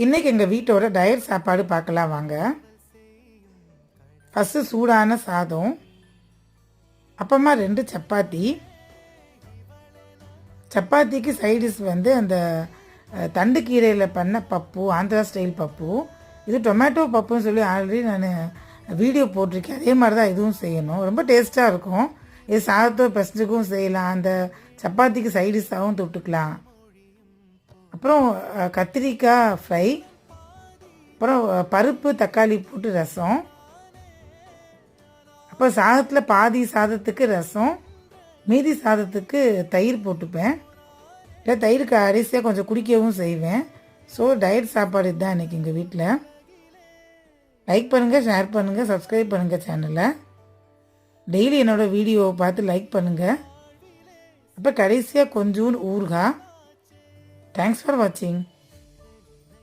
இன்றைக்கி எங்கள் வீட்டோட டயட் சாப்பாடு பார்க்கலாம் வாங்க. ஃபஸ்ட்டு சூடான சாதம், அப்புறமா 2 சப்பாத்தி. சப்பாத்திக்கு சைடிஷ் வந்து அந்த தண்டு கீரையில் பண்ண பப்பு, ஆந்திரா ஸ்டைல் பப்பு. இது டொமேட்டோ பப்புன்னு சொல்லி ஆல்ரெடி நான் வீடியோ போட்டிருக்கேன். அதே மாதிரி தான் இதுவும் செய்யணும். ரொம்ப டேஸ்ட்டாக இருக்கும். இது சாதத்தோ பெசஞ்சுக்கும் செய்யலாம், அந்த சப்பாத்திக்கு சைடிஷாகவும் தொட்டுக்கலாம். அப்புறம் கத்திரிக்காய் ஃப்ரை, அப்புறம் பருப்பு தக்காளி போட்டு ரசம். அப்போ சாதத்தில் பாதி சாதத்துக்கு ரசம், மீதி சாதத்துக்கு தயிர் போட்டுப்பேன். இல்லை தயிருக்கு அரிசியாக கொஞ்சம் குடிக்கவும் செய்வேன். ஸோ டயட் சாப்பாடு இதுதான் இன்றைக்கி எங்கள் வீட்டில். லைக் பண்ணுங்கள், ஷேர் பண்ணுங்கள், சப்ஸ்கிரைப் பண்ணுங்கள் சேனலை. டெய்லி என்னோடய வீடியோவை பார்த்து லைக் பண்ணுங்கள். அப்போ கடைசியாக கொஞ்சோண்டு ஊறுகாய். தேங்க்ஸ் ஃபார் வாட்சிங்.